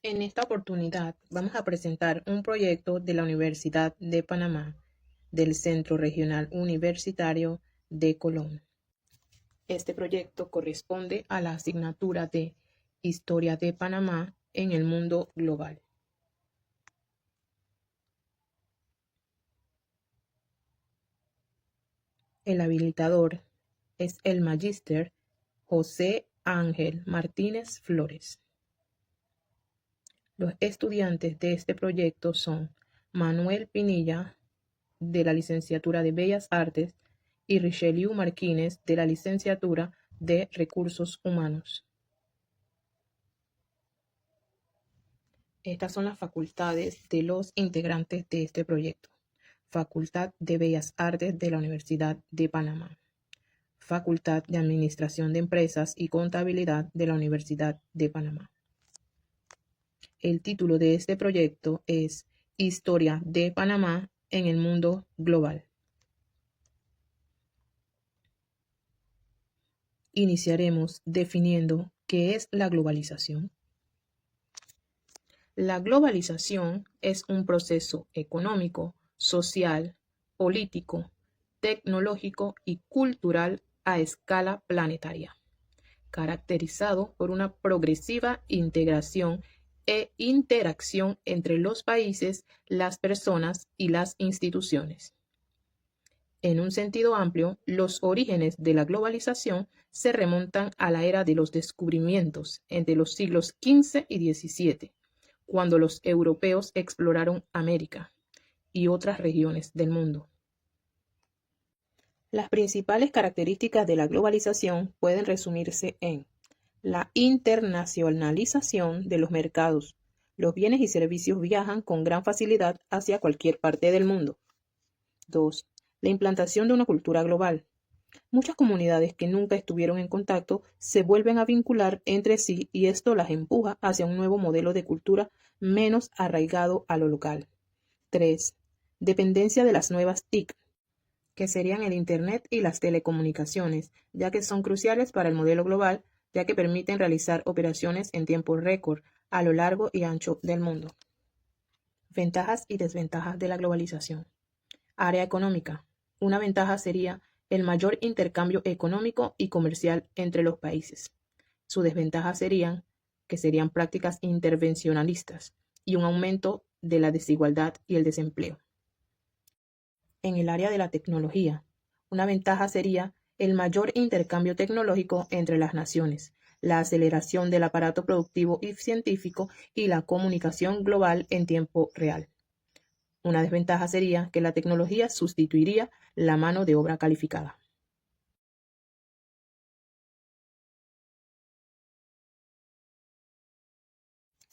En esta oportunidad vamos a presentar un proyecto de la Universidad de Panamá, del Centro Regional Universitario de Colón. Este proyecto corresponde a la asignatura de Historia de Panamá en el mundo global. El habilitador es el magíster José Ángel Martínez Flores. Los estudiantes de este proyecto son Manuel Pinilla, de la Licenciatura de Bellas Artes, y Richelieu Martínez, de la Licenciatura de Recursos Humanos. Estas son las facultades de los integrantes de este proyecto. Facultad de Bellas Artes de la Universidad de Panamá. Facultad de Administración de Empresas y Contabilidad de la Universidad de Panamá. El título de este proyecto es Historia de Panamá en el mundo global. Iniciaremos definiendo qué es la globalización. La globalización es un proceso económico, social, político, tecnológico y cultural a escala planetaria, caracterizado por una progresiva integración e interacción entre los países, las personas y las instituciones. En un sentido amplio, los orígenes de la globalización se remontan a la era de los descubrimientos entre los siglos XV y XVII, cuando los europeos exploraron América y otras regiones del mundo. Las principales características de la globalización pueden resumirse en la internacionalización de los mercados. Los bienes y servicios viajan con gran facilidad hacia cualquier parte del mundo. 2. La implantación de una cultura global. Muchas comunidades que nunca estuvieron en contacto se vuelven a vincular entre sí y esto las empuja hacia un nuevo modelo de cultura menos arraigado a lo local. 3. Dependencia de las nuevas TIC, que serían el Internet y las telecomunicaciones, ya que son cruciales para el modelo global, ya que permiten realizar operaciones en tiempo récord a lo largo y ancho del mundo. Ventajas y desventajas de la globalización. Área económica. Una ventaja sería el mayor intercambio económico y comercial entre los países. Su desventaja serían prácticas intervencionalistas y un aumento de la desigualdad y el desempleo. En el área de la tecnología, una ventaja sería el mayor intercambio tecnológico entre las naciones, la aceleración del aparato productivo y científico y la comunicación global en tiempo real. Una desventaja sería que la tecnología sustituiría la mano de obra calificada.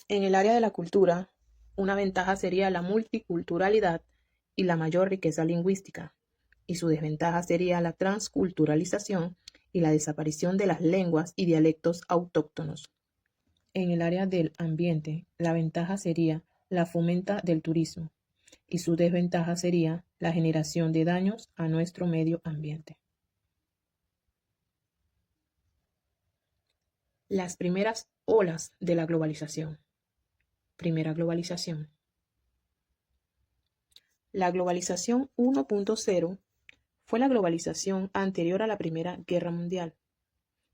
En el área de la cultura, una ventaja sería la multiculturalidad y la mayor riqueza lingüística, y su desventaja sería la transculturalización y la desaparición de las lenguas y dialectos autóctonos. En el área del ambiente, la ventaja sería la fomenta del turismo, y su desventaja sería la generación de daños a nuestro medio ambiente. Las primeras olas de la globalización. Primera globalización. La globalización 1.0 fue la globalización anterior a la Primera Guerra Mundial,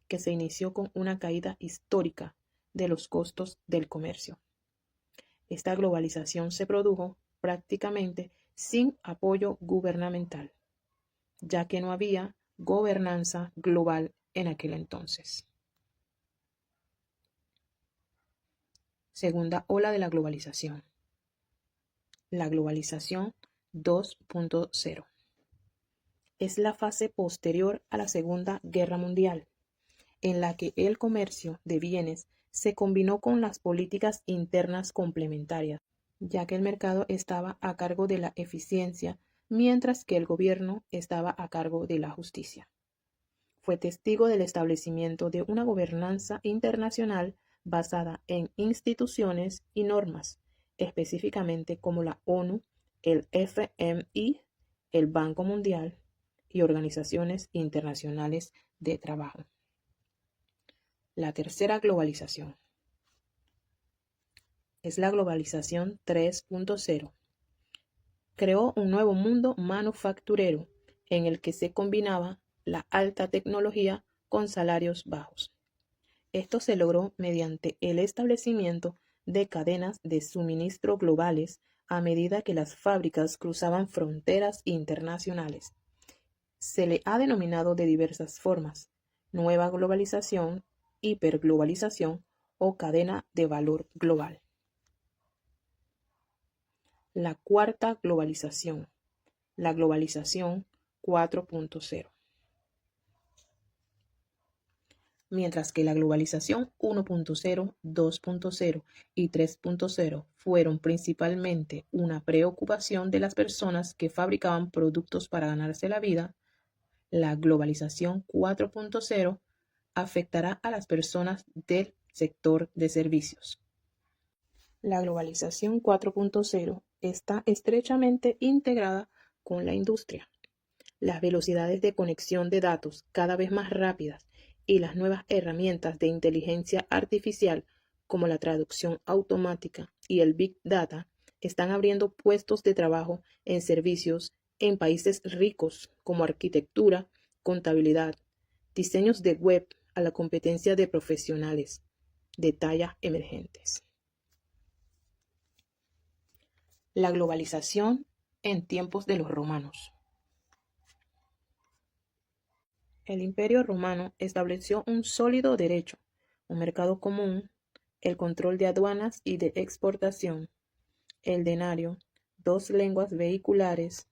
que se inició con una caída histórica de los costos del comercio. Esta globalización se produjo prácticamente sin apoyo gubernamental, ya que no había gobernanza global en aquel entonces. Segunda ola de la globalización. La globalización 2.0. Es la fase posterior a la Segunda Guerra Mundial, en la que el comercio de bienes se combinó con las políticas internas complementarias, ya que el mercado estaba a cargo de la eficiencia, mientras que el gobierno estaba a cargo de la justicia. Fue testigo del establecimiento de una gobernanza internacional basada en instituciones y normas, específicamente como la ONU, el FMI, el Banco Mundial y organizaciones internacionales de trabajo. La tercera globalización. es la globalización 3.0. Creó un nuevo mundo manufacturero en el que se combinaba la alta tecnología con salarios bajos. Esto se logró mediante el establecimiento de cadenas de suministro globales a medida que las fábricas cruzaban fronteras internacionales. Se le ha denominado de diversas formas: nueva globalización, hiperglobalización o cadena de valor global. La cuarta globalización, la globalización 4.0. Mientras que la globalización 1.0, 2.0 y 3.0 fueron principalmente una preocupación de las personas que fabricaban productos para ganarse la vida, la globalización 4.0 afectará a las personas del sector de servicios. La globalización 4.0 está estrechamente integrada con la industria. Las velocidades de conexión de datos cada vez más rápidas y las nuevas herramientas de inteligencia artificial como la traducción automática y el Big Data están abriendo puestos de trabajo en servicios en países ricos como arquitectura, contabilidad, diseños de web a la competencia de profesionales de talla emergentes. La globalización en tiempos de los romanos. El Imperio Romano estableció un sólido derecho, un mercado común, el control de aduanas y de exportación, el denario, dos lenguas vehiculares,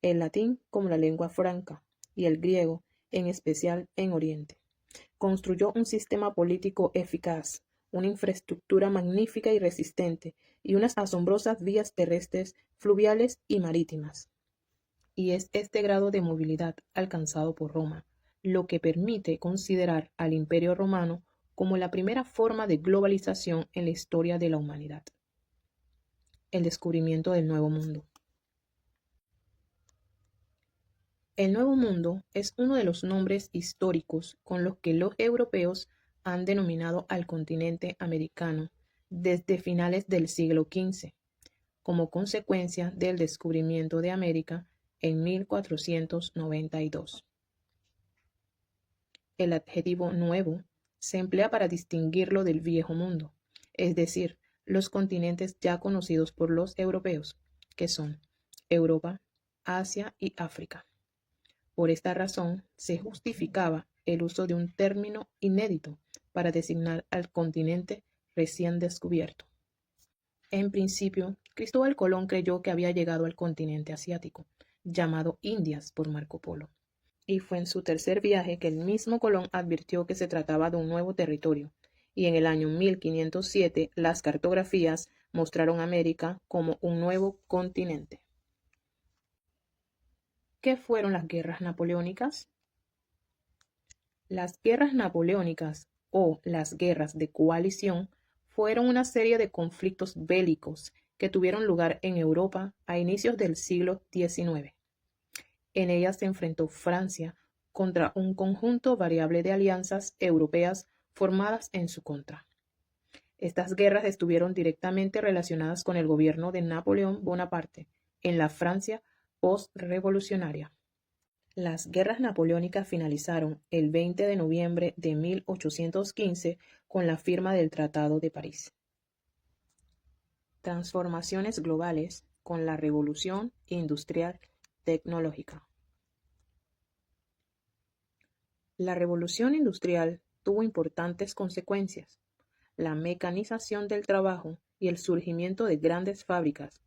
el latín como la lengua franca y el griego, en especial en Oriente. Construyó un sistema político eficaz, una infraestructura magnífica y resistente, y unas asombrosas vías terrestres, fluviales y marítimas. Y es este grado de movilidad alcanzado por Roma lo que permite considerar al Imperio Romano como la primera forma de globalización en la historia de la humanidad. El descubrimiento del Nuevo Mundo. El Nuevo Mundo es uno de los nombres históricos con los que los europeos han denominado al continente americano desde finales del siglo XV, como consecuencia del descubrimiento de América en 1492. El adjetivo nuevo se emplea para distinguirlo del viejo mundo, es decir, los continentes ya conocidos por los europeos, que son Europa, Asia y África. Por esta razón, se justificaba el uso de un término inédito para designar al continente recién descubierto. En principio, Cristóbal Colón creyó que había llegado al continente asiático, llamado Indias por Marco Polo. Y fue en su tercer viaje que el mismo Colón advirtió que se trataba de un nuevo territorio, y en el año 1507 las cartografías mostraron América como un nuevo continente. ¿Qué fueron las guerras napoleónicas? Las guerras napoleónicas, o las guerras de coalición, fueron una serie de conflictos bélicos que tuvieron lugar en Europa a inicios del siglo XIX. En ellas se enfrentó Francia contra un conjunto variable de alianzas europeas formadas en su contra. Estas guerras estuvieron directamente relacionadas con el gobierno de Napoleón Bonaparte en la Francia postrevolucionaria. Las guerras napoleónicas finalizaron el 20 de noviembre de 1815 con la firma del Tratado de París. Transformaciones globales con la Revolución Industrial Tecnológica. La revolución industrial tuvo importantes consecuencias: la mecanización del trabajo y el surgimiento de grandes fábricas,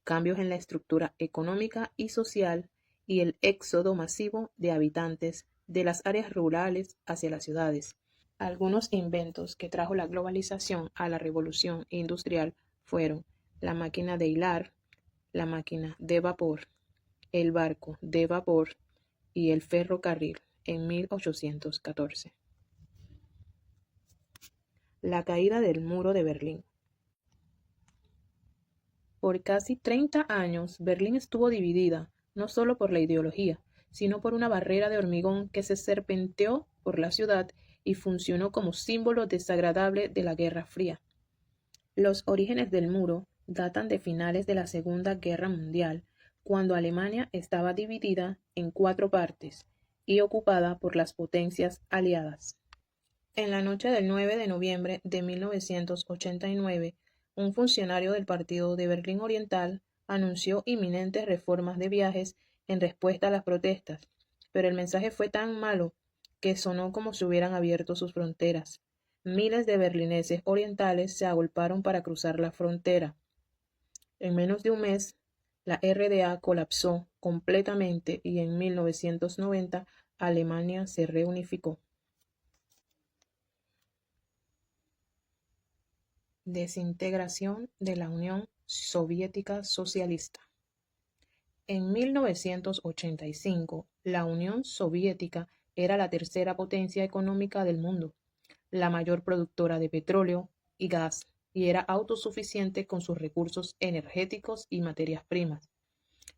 cambios en la estructura económica y social y el éxodo masivo de habitantes de las áreas rurales hacia las ciudades. Algunos inventos que trajo la globalización a la revolución industrial fueron la máquina de hilar, la máquina de vapor, el barco de vapor y el ferrocarril en 1814. La caída del muro de Berlín. Por casi 30 años, Berlín estuvo dividida no solo por la ideología, sino por una barrera de hormigón que se serpenteó por la ciudad y funcionó como símbolo desagradable de la Guerra Fría. Los orígenes del muro datan de finales de la Segunda Guerra Mundial, cuando Alemania estaba dividida en 4 partes y ocupada por las potencias aliadas. En la noche del 9 de noviembre de 1989, un funcionario del Partido de Berlín Oriental anunció inminentes reformas de viajes en respuesta a las protestas, pero el mensaje fue tan malo que sonó como si hubieran abierto sus fronteras. Miles de berlineses orientales se agolparon para cruzar la frontera. En menos de un mes, la RDA colapsó completamente y en 1990 Alemania se reunificó. Desintegración de la Unión Soviética Socialista. En 1985, la Unión Soviética era la tercera potencia económica del mundo, la mayor productora de petróleo y gas, y era autosuficiente con sus recursos energéticos y materias primas.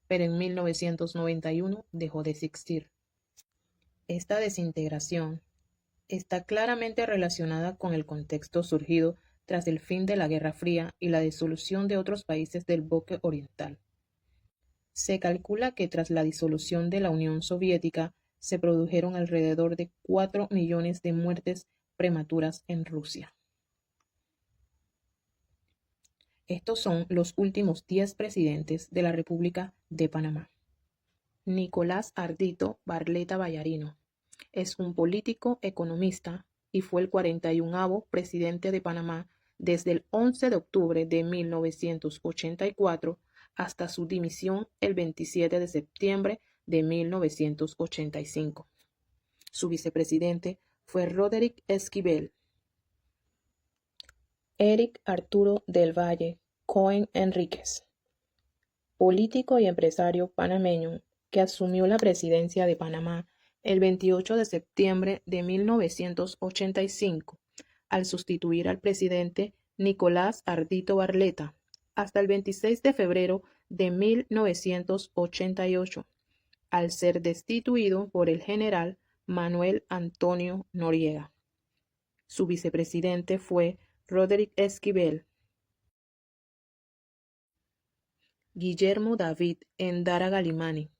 Pero en 1991 dejó de existir. Esta desintegración está claramente relacionada con el contexto surgido tras el fin de la Guerra Fría y la disolución de otros países del bloque oriental. Se calcula que tras la disolución de la Unión Soviética se produjeron alrededor de 4 millones de muertes prematuras en Rusia. Estos son los últimos 10 presidentes de la República de Panamá. Nicolás Ardito Barleta Ballarino es un político economista y fue el 41º presidente de Panamá desde el 11 de octubre de 1984 hasta su dimisión el 27 de septiembre de 1985. Su vicepresidente fue Roderick Esquivel. Eric Arturo del Valle Cohen Enríquez, político y empresario panameño que asumió la presidencia de Panamá el 28 de septiembre de 1985, al sustituir al presidente Nicolás Ardito Barleta, hasta el 26 de febrero de 1988, al ser destituido por el general Manuel Antonio Noriega. Su vicepresidente fue Roderick Esquivel. Guillermo David Endara Galimani,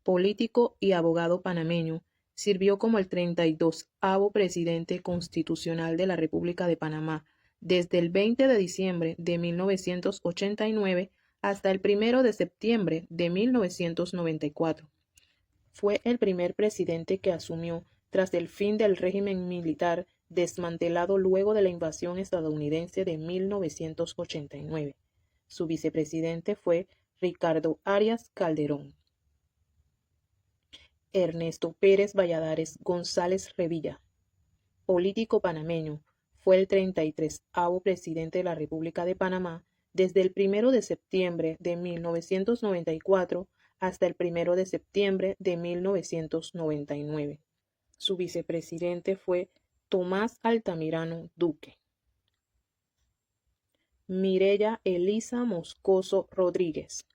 político y abogado panameño, sirvió como el 32º presidente constitucional de la República de Panamá desde el 20 de diciembre de 1989 hasta el 1 de septiembre de 1994. Fue el primer presidente que asumió tras el fin del régimen militar desmantelado luego de la invasión estadounidense de 1989. Su vicepresidente fue Ricardo Arias Calderón. Ernesto Pérez Valladares González Revilla, político panameño, fue el 33º presidente de la República de Panamá desde el 1 de septiembre de 1994 hasta el 1 de septiembre de 1999. Su vicepresidente fue Tomás Altamirano Duque. Mireya Elisa Moscoso Rodríguez,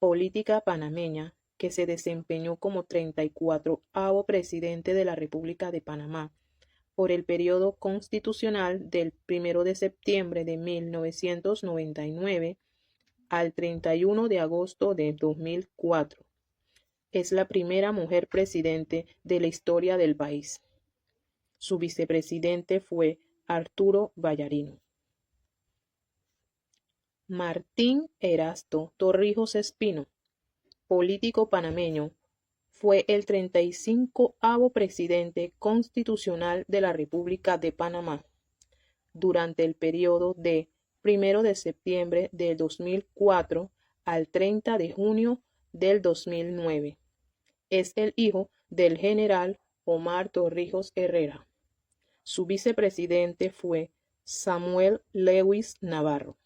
política panameña que se desempeñó como 34º presidente de la República de Panamá por el periodo constitucional del 1 de septiembre de 1999 al 31 de agosto de 2004. Es la primera mujer presidente de la historia del país. Su vicepresidente fue Arturo Ballarino. Martín Erasto Torrijos Espino, político panameño, fue el 35º presidente constitucional de la República de Panamá durante el periodo de 1 de septiembre del 2004 al 30 de junio del 2009. Es el hijo del general Omar Torrijos Herrera. Su vicepresidente fue Samuel Lewis Navarro.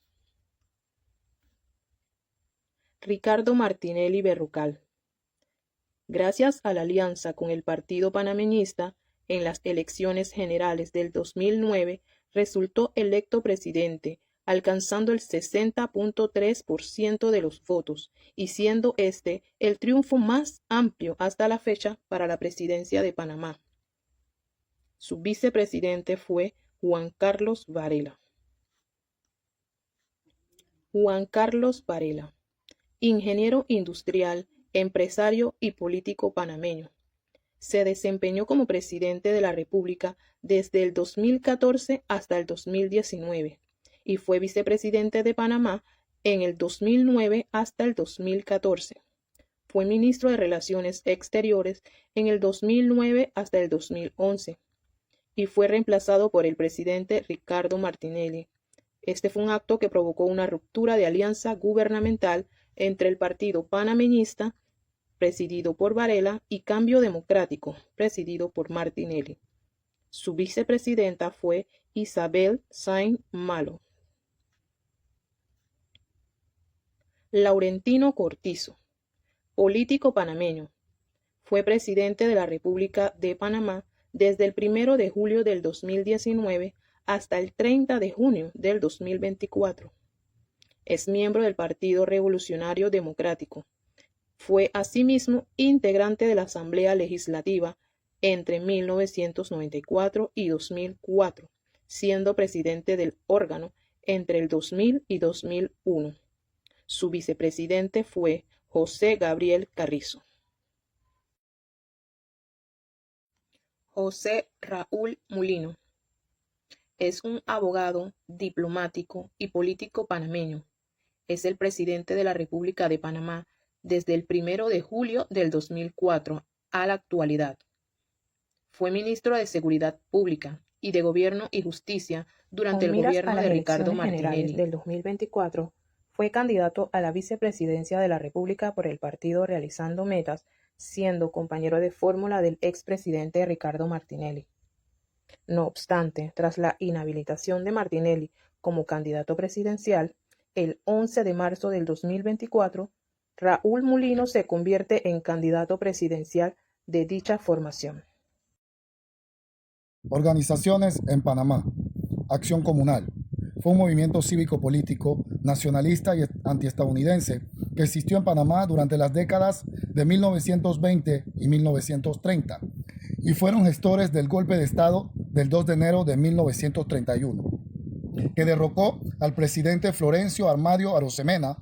Ricardo Martinelli Berrocal. Gracias a la alianza con el Partido Panameñista, en las elecciones generales del 2009 resultó electo presidente, alcanzando el 60.3% de los votos y siendo este el triunfo más amplio hasta la fecha para la presidencia de Panamá. Su vicepresidente fue Juan Carlos Varela. Juan Carlos Varela, ingeniero industrial, empresario y político panameño. Se desempeñó como presidente de la República desde el 2014 hasta el 2019 y fue vicepresidente de Panamá en el 2009 hasta el 2014. Fue ministro de Relaciones Exteriores en el 2009 hasta el 2011 y fue reemplazado por el presidente Ricardo Martinelli. Este fue un acto que provocó una ruptura de alianza gubernamental entre el Partido Panameñista, presidido por Varela, y Cambio Democrático, presidido por Martinelli. Su vicepresidenta fue Isabel Saint-Malo. Laurentino Cortizo, político panameño. Fue presidente de la República de Panamá desde el 1 de julio del 2019 hasta el 30 de junio del 2024. Es miembro del Partido Revolucionario Democrático. Fue asimismo integrante de la Asamblea Legislativa entre 1994 y 2004, siendo presidente del órgano entre el 2000 y 2001. Su vicepresidente fue José Gabriel Carrizo. José Raúl Mulino es un abogado, diplomático y político panameño. Es el presidente de la República de Panamá desde el 1 de julio del 2004 a la actualidad. Fue ministro de Seguridad Pública y de Gobierno y Justicia durante el gobierno de Ricardo Martinelli. Del 2024, fue candidato a la vicepresidencia de la República por el partido Realizando Metas, siendo compañero de fórmula del expresidente Ricardo Martinelli. No obstante, tras la inhabilitación de Martinelli como candidato presidencial, el 11 de marzo del 2024, Raúl Mulino se convierte en candidato presidencial de dicha formación. Organizaciones en Panamá. Acción Comunal. Fue un movimiento cívico-político nacionalista y antiestadounidense que existió en Panamá durante las décadas de 1920 y 1930 y fueron gestores del golpe de Estado del 2 de enero de 1931, que derrocó al presidente Florencio Armadio Arosemena.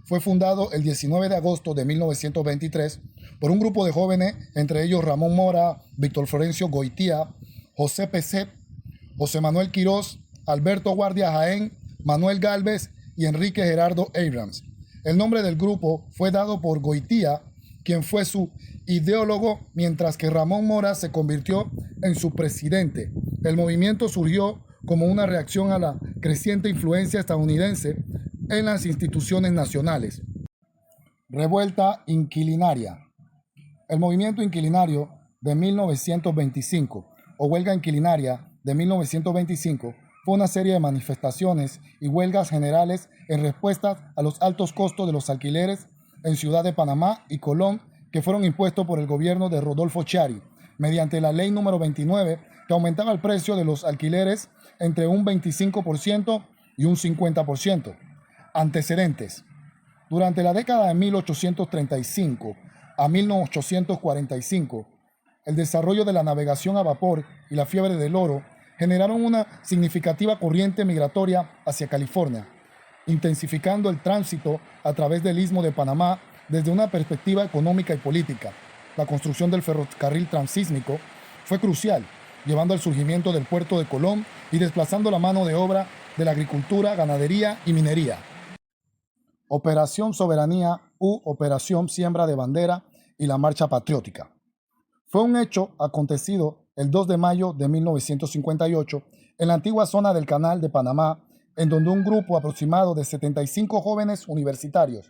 Fue fundado el 19 de agosto de 1923 por un grupo de jóvenes, entre ellos Ramón Mora, Víctor Florencio Goitía, José Peset, José Manuel Quirós, Alberto Guardia Jaén, Manuel Gálvez y Enrique Gerardo Abrams. El nombre del grupo fue dado por Goitía, quien fue su ideólogo, mientras que Ramón Mora se convirtió en su presidente. El movimiento surgió como una reacción a la creciente influencia estadounidense en las instituciones nacionales. Revuelta inquilinaria. El movimiento inquilinario de 1925 o huelga inquilinaria de 1925 fue una serie de manifestaciones y huelgas generales en respuesta a los altos costos de los alquileres en Ciudad de Panamá y Colón que fueron impuestos por el gobierno de Rodolfo Chiari mediante la ley número 29 que aumentaba el precio de los alquileres entre un 25% y un 50%. Antecedentes. Durante la década de 1835 a 1845, el desarrollo de la navegación a vapor y la fiebre del oro generaron una significativa corriente migratoria hacia California, intensificando el tránsito a través del Istmo de Panamá desde una perspectiva económica y política. La construcción del ferrocarril transísmico fue crucial, llevando al surgimiento del puerto de Colón y desplazando la mano de obra de la agricultura, ganadería y minería. Operación Soberanía u Operación Siembra de Bandera y la Marcha Patriótica. Fue un hecho acontecido el 2 de mayo de 1958 en la antigua zona del Canal de Panamá, en donde un grupo aproximado de 75 jóvenes universitarios,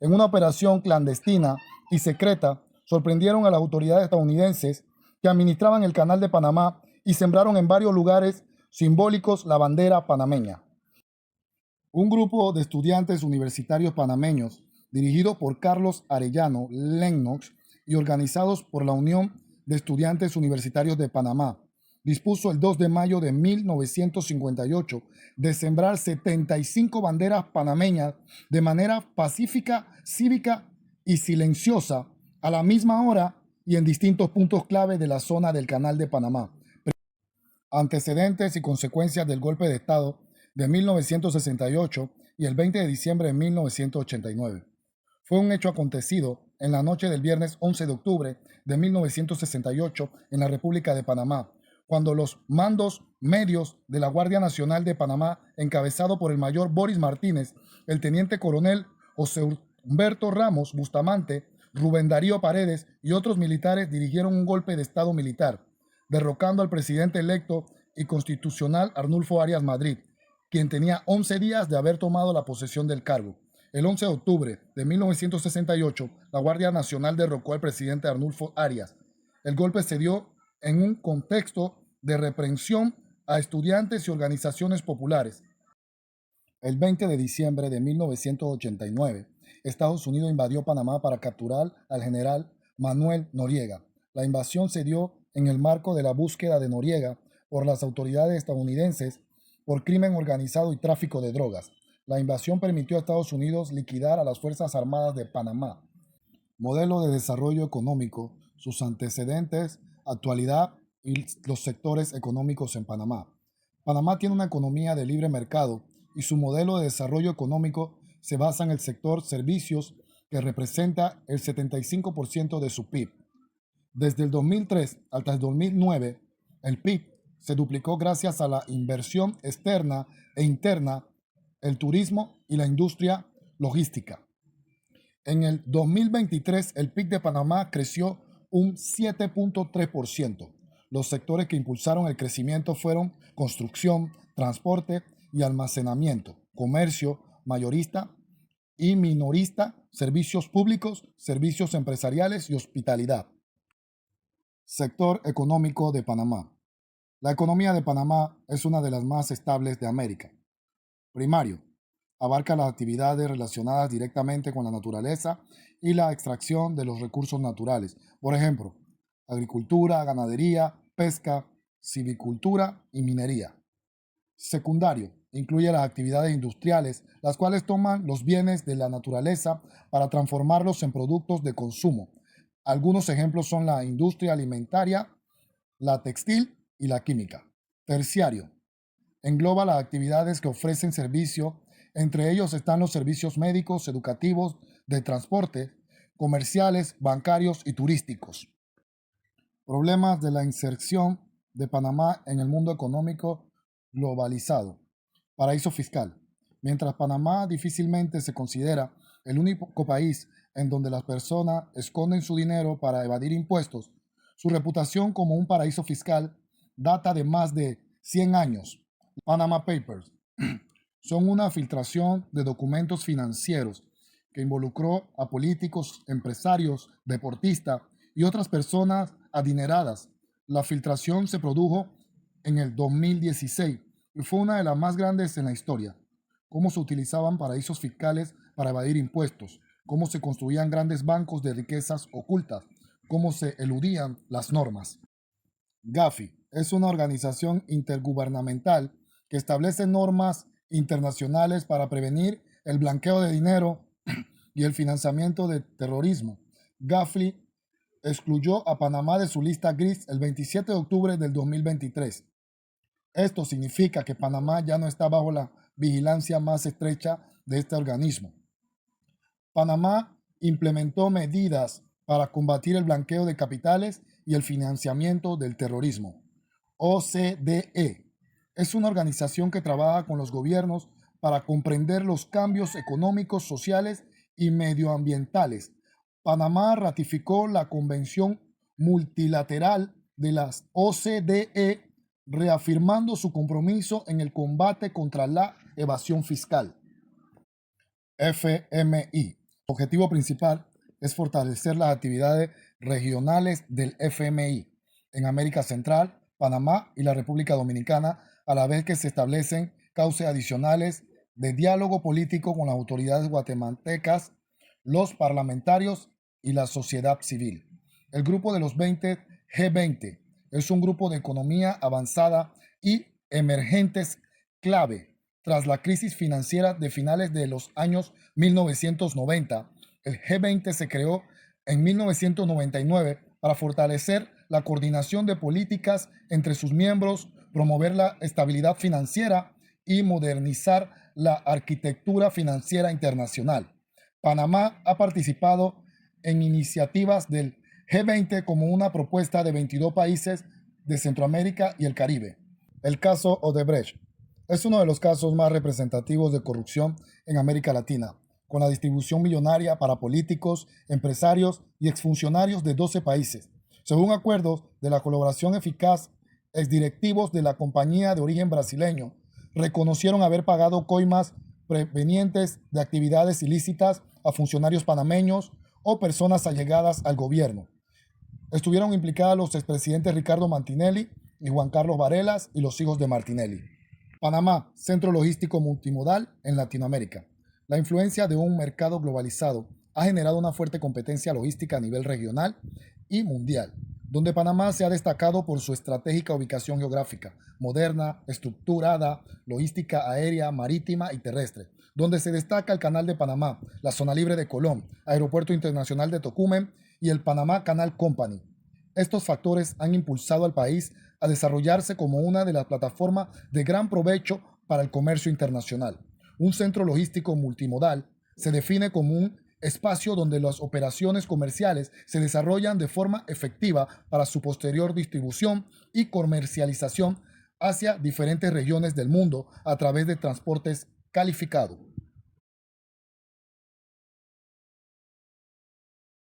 en una operación clandestina y secreta, sorprendieron a las autoridades estadounidenses que administraban el Canal de Panamá y sembraron en varios lugares simbólicos la bandera panameña. Un grupo de estudiantes universitarios panameños, dirigido por Carlos Arellano Lennox y organizados por la Unión de Estudiantes Universitarios de Panamá, dispuso el 2 de mayo de 1958 de sembrar 75 banderas panameñas de manera pacífica, cívica y silenciosa a la misma hora y en distintos puntos clave de la zona del Canal de Panamá. Antecedentes y consecuencias del golpe de Estado de 1968 y el 20 de diciembre de 1989. Fue un hecho acontecido en la noche del viernes 11 de octubre de 1968 en la República de Panamá, cuando los mandos medios de la Guardia Nacional de Panamá, encabezado por el mayor Boris Martínez, el teniente coronel José Humberto Ramos Bustamante, Rubén Darío Paredes y otros militares dirigieron un golpe de Estado militar, derrocando al presidente electo y constitucional Arnulfo Arias Madrid, quien tenía 11 días de haber tomado la posesión del cargo. El 11 de octubre de 1968, la Guardia Nacional derrocó al presidente Arnulfo Arias. El golpe se dio en un contexto de reprensión a estudiantes y organizaciones populares. El 20 de diciembre de 1989, Estados Unidos invadió Panamá para capturar al general Manuel Noriega. La invasión se dio en el marco de la búsqueda de Noriega por las autoridades estadounidenses por crimen organizado y tráfico de drogas. La invasión permitió a Estados Unidos liquidar a las Fuerzas Armadas de Panamá. Modelo de desarrollo económico, sus antecedentes, actualidad y los sectores económicos en Panamá. Panamá tiene una economía de libre mercado y su modelo de desarrollo económico se basa en el sector servicios, que representa el 75% de su PIB. Desde el 2003 hasta el 2009, el PIB se duplicó gracias a la inversión externa e interna, el turismo y la industria logística. En el 2023, el PIB de Panamá creció un 7.3%. Los sectores que impulsaron el crecimiento fueron construcción, transporte y almacenamiento, comercio, mayorista y minorista, servicios públicos, servicios empresariales y hospitalidad. Sector económico de Panamá. La economía de Panamá es una de las más estables de América. Primario. Abarca las actividades relacionadas directamente con la naturaleza y la extracción de los recursos naturales. Por ejemplo, agricultura, ganadería, pesca, silvicultura y minería. Secundario. Incluye las actividades industriales, las cuales toman los bienes de la naturaleza para transformarlos en productos de consumo. Algunos ejemplos son la industria alimentaria, la textil y la química. Terciario. Engloba las actividades que ofrecen servicio. Entre ellos están los servicios médicos, educativos, de transporte, comerciales, bancarios y turísticos. Problemas de la inserción de Panamá en el mundo económico globalizado. Paraíso fiscal. Mientras Panamá difícilmente se considera el único país en donde las personas esconden su dinero para evadir impuestos, su reputación como un paraíso fiscal data de más de 100 años. Panama Papers son una filtración de documentos financieros que involucró a políticos, empresarios, deportistas y otras personas adineradas. La filtración se produjo en el 2016 y fue una de las más grandes en la historia. Cómo se utilizaban paraísos fiscales para evadir impuestos, cómo se construían grandes bancos de riquezas ocultas, cómo se eludían las normas. Gafi es una organización intergubernamental que establece normas internacionales para prevenir el blanqueo de dinero y el financiamiento de terrorismo. Gafi excluyó a Panamá de su lista gris el 27 de octubre del 2023. Esto significa que Panamá ya no está bajo la vigilancia más estrecha de este organismo. Panamá implementó medidas para combatir el blanqueo de capitales y el financiamiento del terrorismo. OCDE es una organización que trabaja con los gobiernos para comprender los cambios económicos, sociales y medioambientales. Panamá ratificó la Convención Multilateral de las OCDE, reafirmando su compromiso en el combate contra la evasión fiscal. FMI. Su objetivo principal es fortalecer las actividades regionales del FMI en América Central, Panamá y la República Dominicana, a la vez que se establecen cauces adicionales de diálogo político con las autoridades guatemaltecas, los parlamentarios y la sociedad civil. El grupo de los 20, G20, es un grupo de economía avanzada y emergentes clave. Tras la crisis financiera de finales de los años 1990, el G20 se creó en 1999 para fortalecer la coordinación de políticas entre sus miembros, promover la estabilidad financiera y modernizar la arquitectura financiera internacional. Panamá ha participado en iniciativas del G20 como una propuesta de 22 países de Centroamérica y el Caribe. El caso Odebrecht es uno de los casos más representativos de corrupción en América Latina, con la distribución millonaria para políticos, empresarios y exfuncionarios de 12 países. Según acuerdos de la colaboración eficaz, exdirectivos de la compañía de origen brasileño reconocieron haber pagado coimas provenientes de actividades ilícitas a funcionarios panameños o personas allegadas al gobierno. Estuvieron implicados los expresidentes Ricardo Martinelli y Juan Carlos Varelas y los hijos de Martinelli. Panamá, centro logístico multimodal en Latinoamérica. La influencia de un mercado globalizado ha generado una fuerte competencia logística a nivel regional y mundial, donde Panamá se ha destacado por su estratégica ubicación geográfica, moderna, estructurada, logística aérea, marítima y terrestre, donde se destaca el Canal de Panamá, la Zona Libre de Colón, Aeropuerto Internacional de Tocumen y el Panamá Canal Company. Estos factores han impulsado al país a desarrollarse como una de las plataformas de gran provecho para el comercio internacional. Un centro logístico multimodal se define como un espacio donde las operaciones comerciales se desarrollan de forma efectiva para su posterior distribución y comercialización hacia diferentes regiones del mundo a través de transportes calificados.